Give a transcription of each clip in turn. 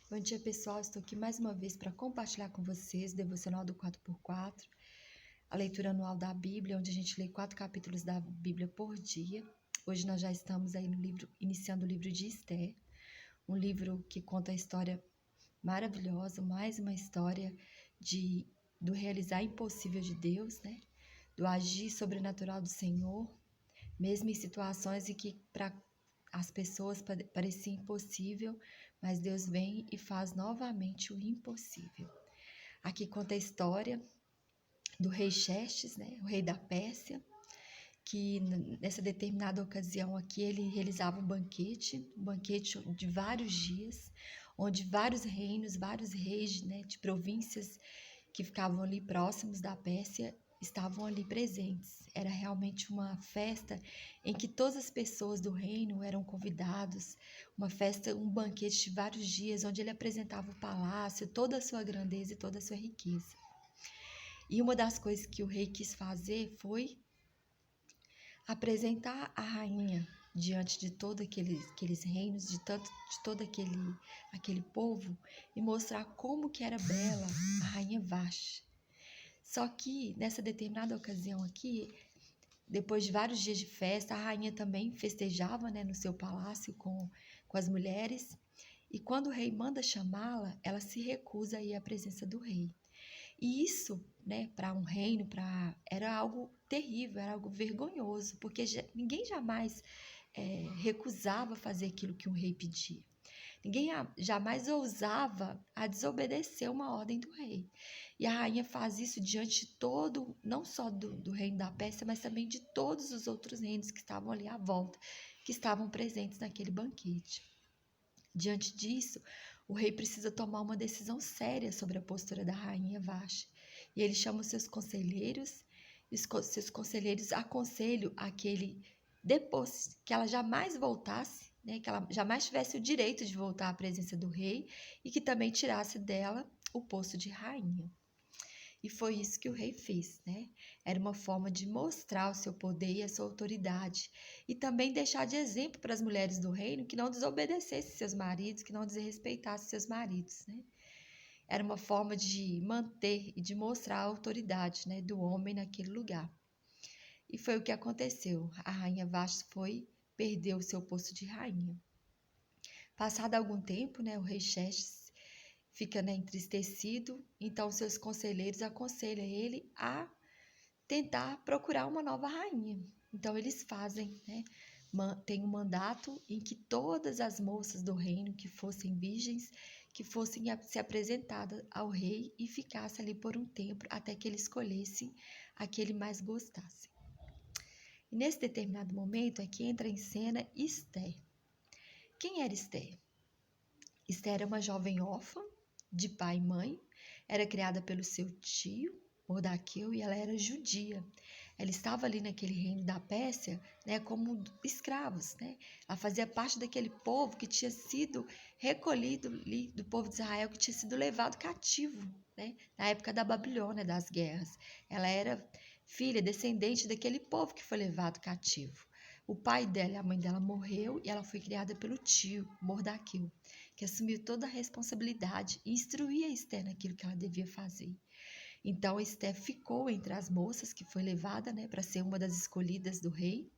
Bom dia, pessoal. Estou aqui mais uma vez para compartilhar com vocês o devocional do 4x4, a leitura anual da Bíblia, onde a gente lê 4 capítulos da Bíblia por dia. Hoje nós já estamos aí no livro, iniciando o livro de Esther, um livro que conta a história maravilhosa, mais uma história do realizar impossível de Deus, né? Do agir sobrenatural do Senhor, mesmo em situações em que para as pessoas parecia impossível, mas Deus vem e faz novamente o impossível. Aqui conta a história do rei Xerxes, né, o rei da Pérsia, que nessa determinada ocasião aqui ele realizava um banquete de vários dias, onde vários reinos, vários reis, né, de províncias que ficavam ali próximos da Pérsia estavam ali presentes. Era realmente uma festa em que todas as pessoas do reino eram convidados, uma festa, um banquete de vários dias, onde ele apresentava o palácio, toda a sua grandeza e toda a sua riqueza. E uma das coisas que o rei quis fazer foi apresentar a rainha diante de todos aqueles reinos, de todo aquele povo, e mostrar como que era bela a rainha Vashti. Só que nessa determinada ocasião aqui, depois de vários dias de festa, a rainha também festejava, né, no seu palácio com as mulheres. E quando o rei manda chamá-la, ela se recusa a ir à presença do rei. E isso, né, para um reino, era algo terrível, era algo vergonhoso, porque ninguém jamais recusava fazer aquilo que um rei pedia. Ninguém jamais ousava a desobedecer uma ordem do rei. E a rainha faz isso diante de todo, não só do reino da Pérsia, mas também de todos os outros reinos que estavam ali à volta, que estavam presentes naquele banquete. Diante disso, o rei precisa tomar uma decisão séria sobre a postura da rainha Vashti. E ele chama os seus conselheiros, e os seus conselheiros aconselham depois que ela jamais voltasse, né, que ela jamais tivesse o direito de voltar à presença do rei e que também tirasse dela o posto de rainha. E foi isso que o rei fez, né? Era uma forma de mostrar o seu poder e a sua autoridade. E também deixar de exemplo para as mulheres do reino que não desobedecessem seus maridos, que não desrespeitassem seus maridos, né? Era uma forma de manter e de mostrar a autoridade, né, do homem naquele lugar. E foi o que aconteceu. A rainha Vashti perdeu o seu posto de rainha. Passado algum tempo, né, o rei Xerxes fica, né, entristecido, então seus conselheiros aconselham ele a tentar procurar uma nova rainha. Então eles fazem, né, tem um mandato em que todas as moças do reino que fossem virgens, que fossem se apresentadas ao rei e ficassem ali por um tempo até que ele escolhesse a que ele mais gostasse. E nesse determinado momento é que entra em cena Esther. Quem era Esther? Esther era uma jovem órfã, de pai e mãe, era criada pelo seu tio, Mordaqueu, e ela era judia. Ela estava ali naquele reino da Pérsia, né, como escravos, né? Ela fazia parte daquele povo que tinha sido recolhido ali, do povo de Israel, que tinha sido levado cativo, né, na época da Babilônia, das guerras. Ela era filha, descendente daquele povo que foi levado cativo. O pai dela e a mãe dela morreu e ela foi criada pelo tio, Mordaqueu, que assumiu toda a responsabilidade e instruía Esther naquilo que ela devia fazer. Então, Esther ficou entre as moças que foi levada, né, para ser uma das escolhidas do rei.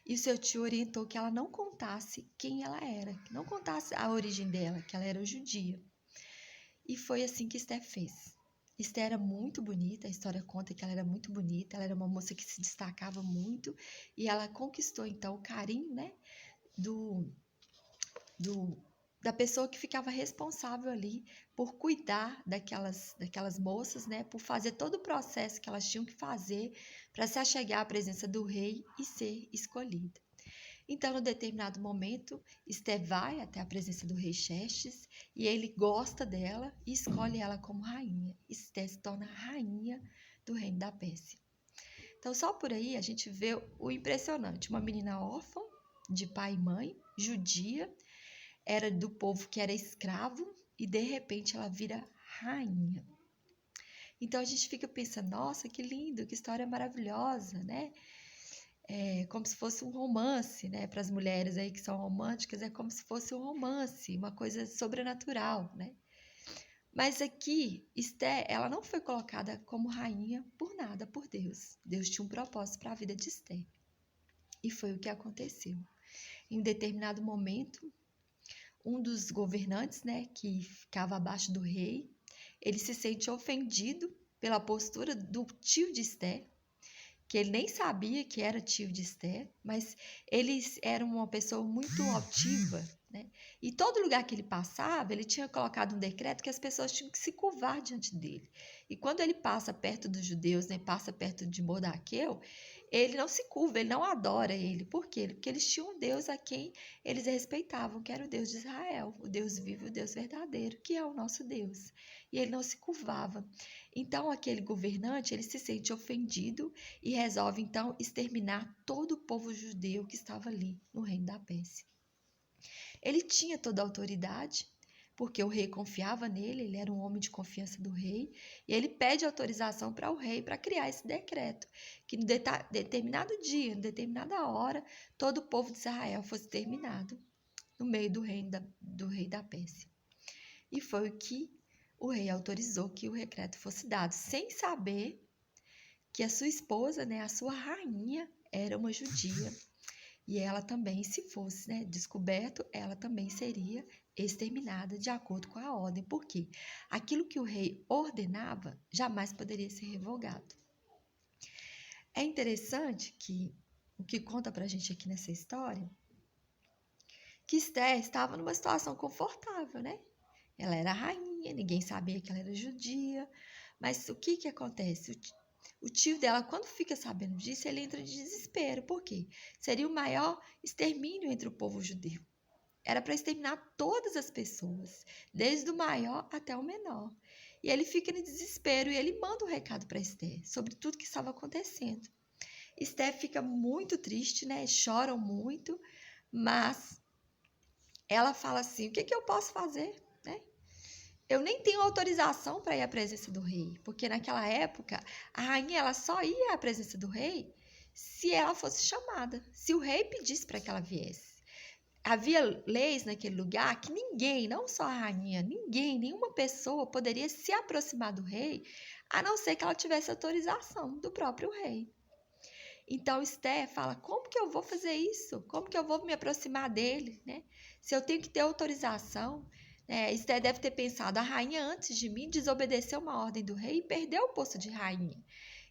E o seu tio orientou que ela não contasse quem ela era, que não contasse a origem dela, que ela era judia. E foi assim que Esther fez. Esther era muito bonita, a história conta que ela era muito bonita, ela era uma moça que se destacava muito e ela conquistou então o carinho, né, do, do da pessoa que ficava responsável ali por cuidar daquelas moças, né, por fazer todo o processo que elas tinham que fazer para se achegar à presença do rei e ser escolhida. Então, no determinado momento, Esther vai até a presença do rei Xerxes e ele gosta dela e escolhe ela como rainha. Esther se torna rainha do reino da Pérsia. Então, só por aí a gente vê o impressionante. Uma menina órfã, de pai e mãe, judia, era do povo que era escravo e de repente ela vira rainha. Então a gente fica pensando, nossa, que lindo, que história maravilhosa, né? como se fosse um romance, né? Para as mulheres aí que são românticas, é como se fosse um romance, uma coisa sobrenatural, né? Mas aqui, Esté, ela não foi colocada como rainha por nada, por Deus. Deus tinha um propósito para a vida de Esté. E foi o que aconteceu. Em um determinado momento, um dos governantes, né, que ficava abaixo do rei, ele se sente ofendido pela postura do tio de Esté, que ele nem sabia que era tio de Esté, mas eles eram uma pessoa muito altiva, né? E todo lugar que ele passava, ele tinha colocado um decreto que as pessoas tinham que se curvar diante dele. E quando ele passa perto dos judeus, né, passa perto de Mordaqueu, ele não se curva, ele não adora ele. Por quê? Porque eles tinham um Deus a quem eles respeitavam, que era o Deus de Israel, o Deus vivo, o Deus verdadeiro, que é o nosso Deus. E ele não se curvava. Então, aquele governante, ele se sente ofendido e resolve, então, exterminar todo o povo judeu que estava ali no reino da Pérsia. Ele tinha toda a autoridade, porque o rei confiava nele, ele era um homem de confiança do rei, e ele pede autorização para o rei para criar esse decreto, que em determinado dia, em determinada hora, todo o povo de Israel fosse exterminado no meio do reino do rei da Pérsia. E foi o que o rei autorizou que o decreto fosse dado, sem saber que a sua esposa, né, a sua rainha, era uma judia. E ela também, se fosse, né, descoberto, ela também seria exterminada de acordo com a ordem. Por quê? Aquilo que o rei ordenava jamais poderia ser revogado. É interessante que o que conta pra gente aqui nessa história, que Esther estava numa situação confortável, né? Ela era rainha, ninguém sabia que ela era judia, mas o que acontece? O tio dela, quando fica sabendo disso, ele entra em desespero. Por quê? Seria o maior extermínio entre o povo judeu. Era para exterminar todas as pessoas, desde o maior até o menor. E ele fica em desespero e ele manda um recado para Esther sobre tudo que estava acontecendo. Esther fica muito triste, né? Choram muito, mas ela fala assim: o que eu posso fazer, né? Eu nem tenho autorização para ir à presença do rei, porque naquela época a rainha ela só ia à presença do rei se ela fosse chamada, se o rei pedisse para que ela viesse. Havia leis naquele lugar que ninguém, não só a rainha, ninguém, nenhuma pessoa poderia se aproximar do rei, a não ser que ela tivesse autorização do próprio rei. Então Esther fala: como que eu vou fazer isso? Como que eu vou me aproximar dele, né? Se eu tenho que ter autorização. Esther deve ter pensado: a rainha antes de mim desobedeceu uma ordem do rei e perdeu o posto de rainha.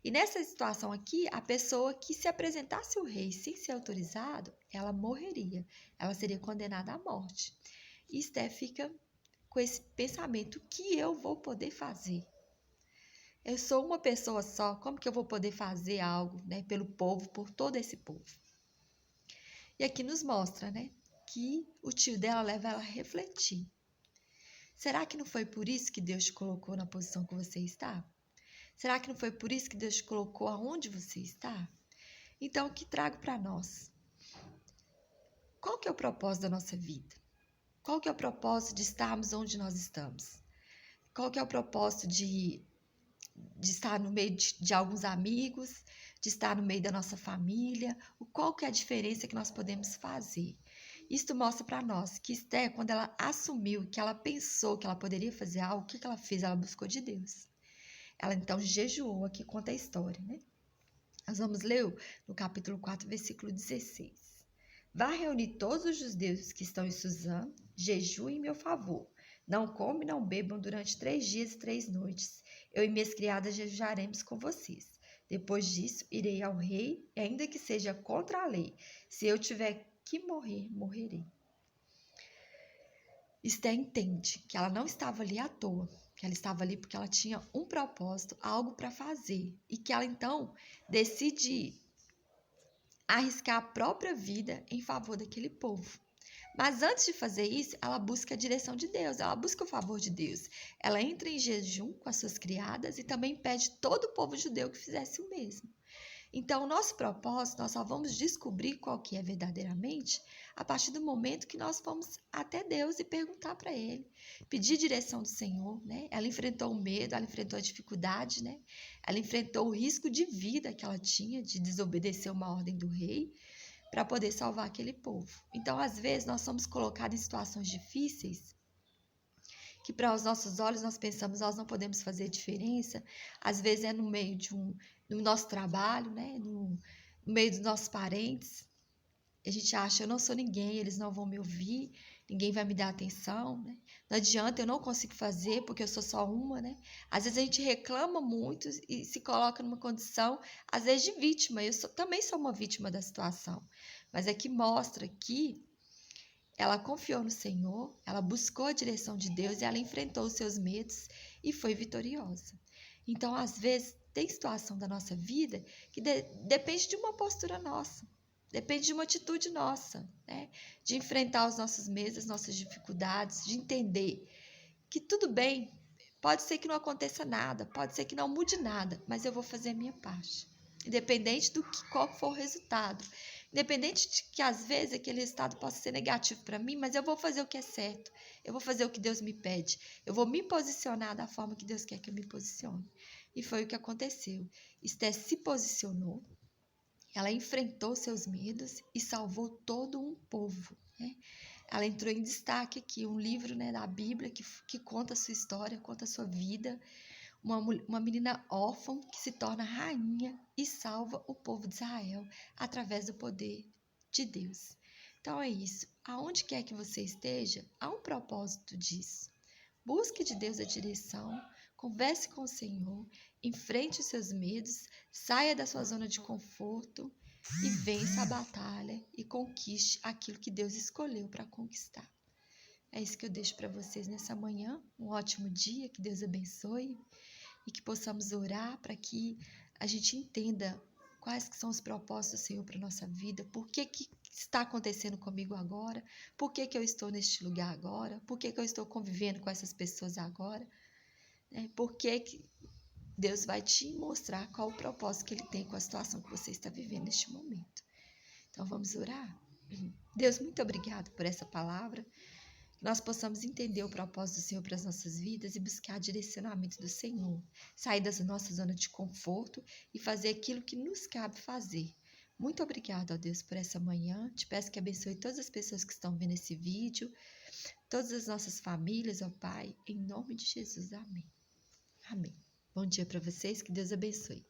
E nessa situação aqui, a pessoa que se apresentasse ao rei sem ser autorizado, ela morreria, ela seria condenada à morte. E Esther fica com esse pensamento: o que eu vou poder fazer? Eu sou uma pessoa só, como que eu vou poder fazer algo, né, pelo povo, por todo esse povo? E aqui nos mostra, né, que o tio dela leva ela a refletir. Será que não foi por isso que Deus te colocou na posição que você está? Será que não foi por isso que Deus te colocou aonde você está? Então, o que trago para nós? Qual que é o propósito da nossa vida? Qual que é o propósito de estarmos onde nós estamos? Qual que é o propósito de estar no meio de alguns amigos, de estar no meio da nossa família? Qual que é a diferença que nós podemos fazer? Isto mostra para nós que Esther, quando ela assumiu, que ela pensou que ela poderia fazer algo, o que ela fez? Ela buscou de Deus. Ela então jejuou, aqui conta a história, né? Nós vamos ler no capítulo 4, versículo 16. Vá reunir todos os judeus que estão em Suzã, jejuem em meu favor. Não comam e não bebam durante 3 dias e 3 noites. Eu e minhas criadas jejuaremos com vocês. Depois disso, irei ao rei, e ainda que seja contra a lei. Se eu tiver que morrer, morrerei. Esther entende que ela não estava ali à toa, que ela estava ali porque ela tinha um propósito, algo para fazer, e que ela então decide arriscar a própria vida em favor daquele povo. Mas antes de fazer isso, ela busca a direção de Deus, ela busca o favor de Deus. Ela entra em jejum com as suas criadas e também pede todo o povo judeu que fizesse o mesmo. Então, o nosso propósito, nós só vamos descobrir qual que é verdadeiramente a partir do momento que nós fomos até Deus e perguntar para Ele, pedir direção do Senhor, né? Ela enfrentou o medo, ela enfrentou a dificuldade, né? Ela enfrentou o risco de vida que ela tinha de desobedecer uma ordem do rei para poder salvar aquele povo. Então, às vezes, nós somos colocados em situações difíceis que para os nossos olhos nós pensamos nós não podemos fazer diferença, às vezes é no meio no nosso trabalho, né? No meio dos nossos parentes, a gente acha, eu não sou ninguém, eles não vão me ouvir, ninguém vai me dar atenção, né? Não adianta, eu não consigo fazer porque eu sou só uma, né? Às vezes a gente reclama muito e se coloca numa condição, às vezes de vítima, também sou uma vítima da situação, mas é que mostra que ela confiou no Senhor, ela buscou a direção de Deus e ela enfrentou os seus medos e foi vitoriosa. Então, às vezes, tem situação da nossa vida que depende de uma postura nossa, depende de uma atitude nossa, né? De enfrentar os nossos medos, as nossas dificuldades, de entender que tudo bem, pode ser que não aconteça nada, pode ser que não mude nada, mas eu vou fazer a minha parte. Independente qual for o resultado. Independente de que às vezes aquele resultado possa ser negativo para mim, mas eu vou fazer o que é certo. Eu vou fazer o que Deus me pede. Eu vou me posicionar da forma que Deus quer que eu me posicione. E foi o que aconteceu. Esté se posicionou, ela enfrentou seus medos e salvou todo um povo, né? Ela entrou em destaque aqui, um livro, né, da Bíblia que conta a sua história, conta a sua vida. Uma menina órfã que se torna rainha e salva o povo de Israel através do poder de Deus. Então é isso. Aonde quer que você esteja, há um propósito disso. Busque de Deus a direção, converse com o Senhor, enfrente os seus medos, saia da sua zona de conforto e vença a batalha e conquiste aquilo que Deus escolheu para conquistar. É isso que eu deixo para vocês nessa manhã. Um ótimo dia, que Deus abençoe e que possamos orar para que a gente entenda quais que são os propósitos do Senhor para a nossa vida, por que está acontecendo comigo agora, por que eu estou neste lugar agora, por que eu estou convivendo com essas pessoas agora, né? Por que Deus vai te mostrar qual o propósito que Ele tem com a situação que você está vivendo neste momento. Então vamos orar? Deus, muito obrigado por essa palavra. Que nós possamos entender o propósito do Senhor para as nossas vidas e buscar direcionamento do Senhor. Sair da nossa zona de conforto e fazer aquilo que nos cabe fazer. Muito obrigada, ó Deus, por essa manhã. Te peço que abençoe todas as pessoas que estão vendo esse vídeo, todas as nossas famílias, ó Pai, em nome de Jesus. Amém. Amém. Bom dia para vocês, que Deus abençoe.